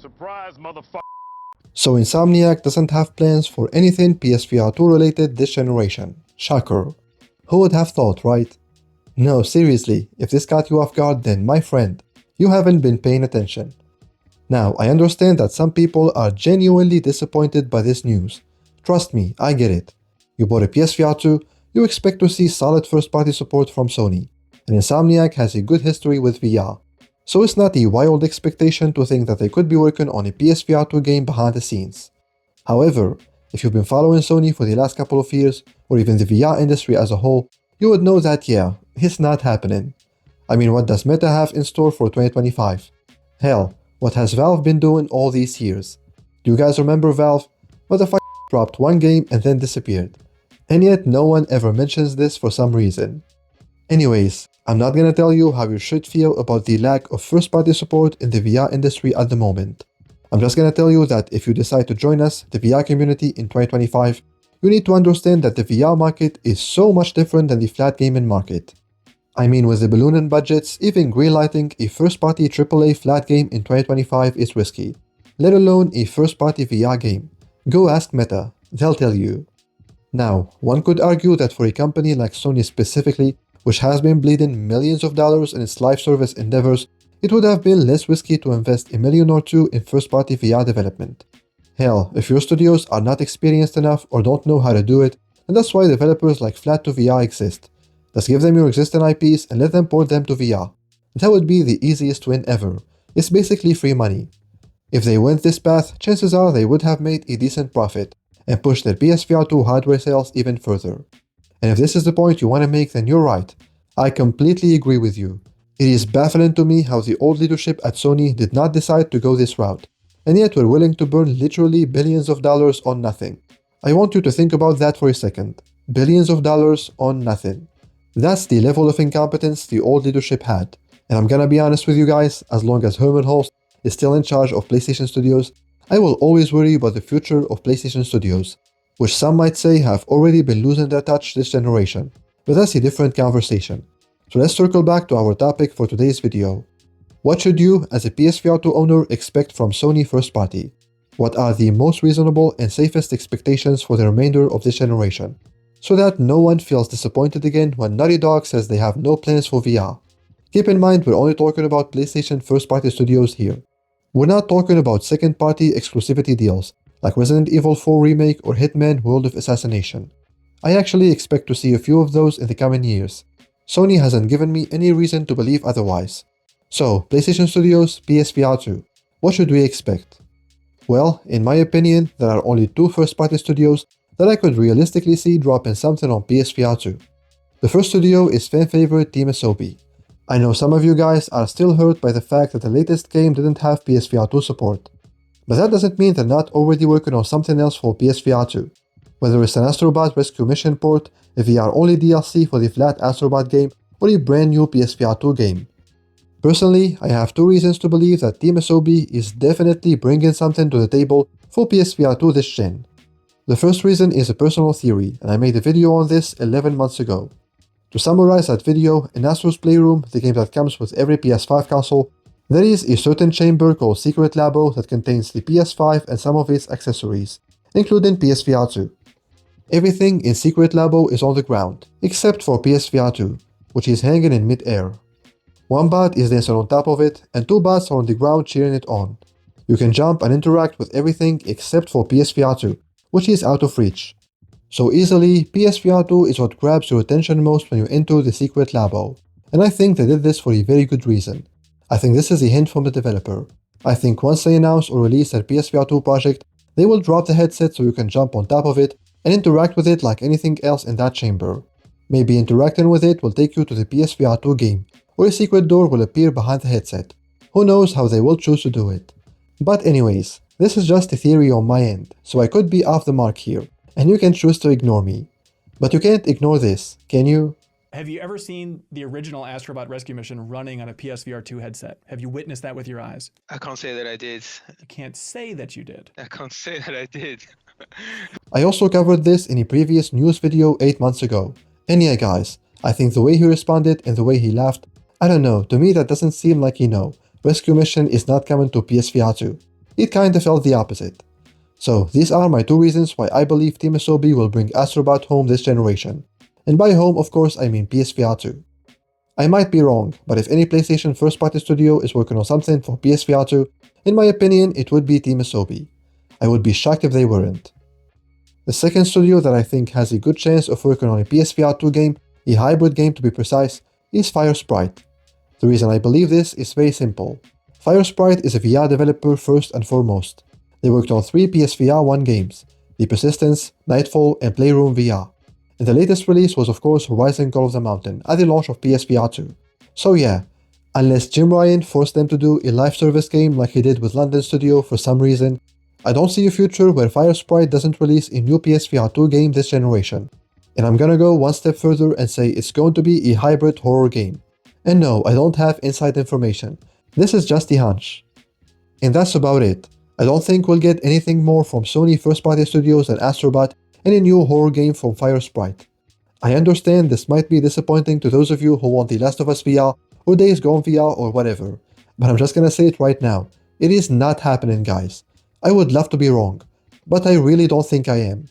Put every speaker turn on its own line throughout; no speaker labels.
Surprise, motherfucker.
So Insomniac doesn't have plans for anything PSVR2 related this generation. Shocker. Who would have thought, right? No, seriously, if this caught you off guard, then my friend, you haven't been paying attention. Now, I understand that some people are genuinely disappointed by this news. Trust me, I get it. You bought a PSVR2, you expect to see solid first-party support from Sony, and Insomniac has a good history with VR. So it's not a wild expectation to think that they could be working on a PSVR2 game behind the scenes. However, if you've been following Sony for the last couple of years, or even the VR industry as a whole, you would know that yeah, it's not happening. I mean, what does Meta have in store for 2025? Hell, what has Valve been doing all these years? Do you guys remember Valve? What the fuck dropped one game and then disappeared? And yet no one ever mentions this for some reason. Anyways, I'm not gonna tell you how you should feel about the lack of first-party support in the VR industry at the moment. I'm just gonna tell you that if you decide to join us, the VR community, in 2025, you need to understand that the VR market is so much different than the flat gaming market. I mean, with the ballooning budgets, even greenlighting a first-party AAA flat game in 2025 is risky, let alone a first-party VR game. Go ask Meta, they'll tell you. Now, one could argue that for a company like Sony specifically, which has been bleeding millions of dollars in its live service endeavors, it would have been less risky to invest $1 million or $2 million in first-party VR development. Hell, if your studios are not experienced enough or don't know how to do it, then that's why developers like Flat2VR exist. Just give them your existing IPs and let them port them to VR. That would be the easiest win ever. It's basically free money. If they went this path, chances are they would have made a decent profit and pushed their PSVR2 hardware sales even further. And if this is the point you want to make, then you're right. I completely agree with you. It is baffling to me how the old leadership at Sony did not decide to go this route, and yet were willing to burn literally billions of dollars on nothing. I want you to think about that for a second. Billions of dollars on nothing. That's the level of incompetence the old leadership had. And I'm gonna be honest with you guys, as long as Herman Holst is still in charge of PlayStation Studios, I will always worry about the future of PlayStation Studios, which some might say have already been losing their touch this generation. But that's a different conversation. So let's circle back to our topic for today's video. What should you, as a PSVR2 owner, expect from Sony first party? What are the most reasonable and safest expectations for the remainder of this generation, so that no one feels disappointed again when Naughty Dog says they have no plans for VR? Keep in mind, we're only talking about PlayStation first-party studios here. We're not talking about second-party exclusivity deals, like Resident Evil 4 Remake or Hitman World of Assassination. I actually expect to see a few of those in the coming years. Sony hasn't given me any reason to believe otherwise. So, PlayStation Studios, PSVR2, what should we expect? Well, in my opinion, there are only two first-party studios that I could realistically see dropping something on PSVR2. The first studio is fan favorite Team Asobi. I know some of you guys are still hurt by the fact that the latest game didn't have PSVR2 support, but that doesn't mean they're not already working on something else for PSVR2. Whether it's an Astrobot Rescue Mission port, a VR-only DLC for the flat Astrobot game, or a brand new PSVR2 game. Personally, I have two reasons to believe that Team Asobi is definitely bringing something to the table for PSVR2 this gen. The first reason is a personal theory, and I made a video on this 11 months ago. To summarize that video, in Astro's Playroom, the game that comes with every PS5 console, there is a certain chamber called Secret Labo that contains the PS5 and some of its accessories, including PSVR2. Everything in Secret Labo is on the ground, except for PSVR2, which is hanging in mid-air. One bot is dancing on top of it, and two bots are on the ground cheering it on. You can jump and interact with everything except for PSVR2, which is out of reach. So easily, PSVR2 is what grabs your attention most when you enter the Secret Labo, and I think they did this for a very good reason. I think this is a hint from the developer. I think once they announce or release their PSVR2 project, they will drop the headset so you can jump on top of it and interact with it like anything else in that chamber. Maybe interacting with it will take you to the PSVR2 game, or a secret door will appear behind the headset. Who knows how they will choose to do it. But anyways, this is just a theory on my end, so I could be off the mark here, and you can choose to ignore me. But you can't ignore this, can you?
Have you ever seen the original Astrobot Rescue Mission running on a PSVR2 headset? Have you witnessed that with your eyes?
I can't say that I did.
You can't say that you did.
I can't say that I did.
I also covered this in a previous news video 8 months ago. And yeah guys, I think the way he responded and the way he laughed, I don't know, to me that doesn't seem like Rescue Mission is not coming to PSVR2. it kinda felt the opposite. So these are my two reasons why I believe Team Asobi will bring Astrobot home this generation. And by home, of course, I mean PSVR2. I might be wrong, but if any PlayStation first-party studio is working on something for PSVR2, in my opinion, it would be Team Asobi. I would be shocked if they weren't. The second studio that I think has a good chance of working on a PSVR2 game, a hybrid game to be precise, is Sprite. The reason I believe this is very simple. Sprite is a VR developer first and foremost. They worked on 3 PSVR1 games, The Persistence, Nightfall, and Playroom VR. And the latest release was of course Horizon Call of the Mountain at the launch of PSVR2. So yeah, unless Jim Ryan forced them to do a live service game like he did with London Studio for some reason, I don't see a future where Sprite doesn't release a new PSVR2 game this generation. And I'm gonna go one step further and say it's going to be a hybrid horror game. And no, I don't have inside information. This is just a hunch. And that's about it. I don't think we'll get anything more from Sony first-party studios than Astrobot and a new horror game from Sprite. I understand this might be disappointing to those of you who want The Last of Us VR or Days Gone VR or whatever, but I'm just gonna say it right now. It is not happening, guys. I would love to be wrong, but I really don't think I am.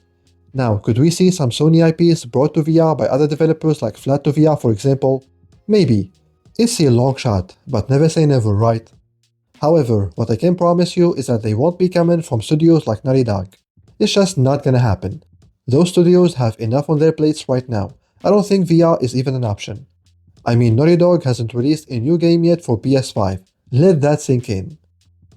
Now, could we see some Sony IPs brought to VR by other developers like Flat2VR for example? Maybe. It's a long shot, but never say never, right? However, what I can promise you is that they won't be coming from studios like Naughty Dog. It's just not gonna happen. Those studios have enough on their plates right now. I don't think VR is even an option. I mean, Naughty Dog hasn't released a new game yet for PS5. Let that sink in.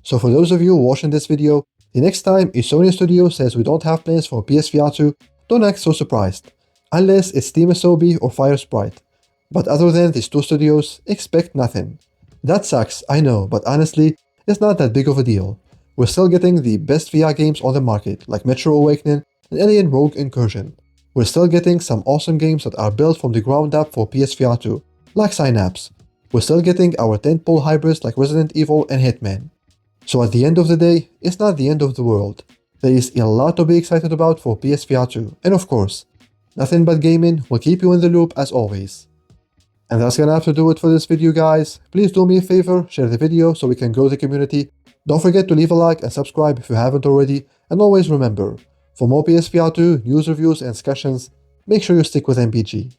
So for those of you watching this video, the next time a Sony studio says we don't have plans for PSVR2, don't act so surprised. Unless it's Team Asobi or Sprite. But other than these two studios, expect nothing. That sucks, I know, but honestly, it's not that big of a deal. We're still getting the best VR games on the market, like Metro Awakening and Alien Rogue Incursion. We're still getting some awesome games that are built from the ground up for PSVR2, like Synapse. We're still getting our tentpole hybrids like Resident Evil and Hitman. So at the end of the day, it's not the end of the world. There is a lot to be excited about for PSVR2, and of course, nothing but gaming will keep you in the loop as always. And that's gonna have to do it for this video, guys. Please do me a favor, share the video so we can grow the community. Don't forget to leave a like and subscribe if you haven't already, and always remember, for more PSVR2 news, reviews, and discussions, make sure you stick with MPG.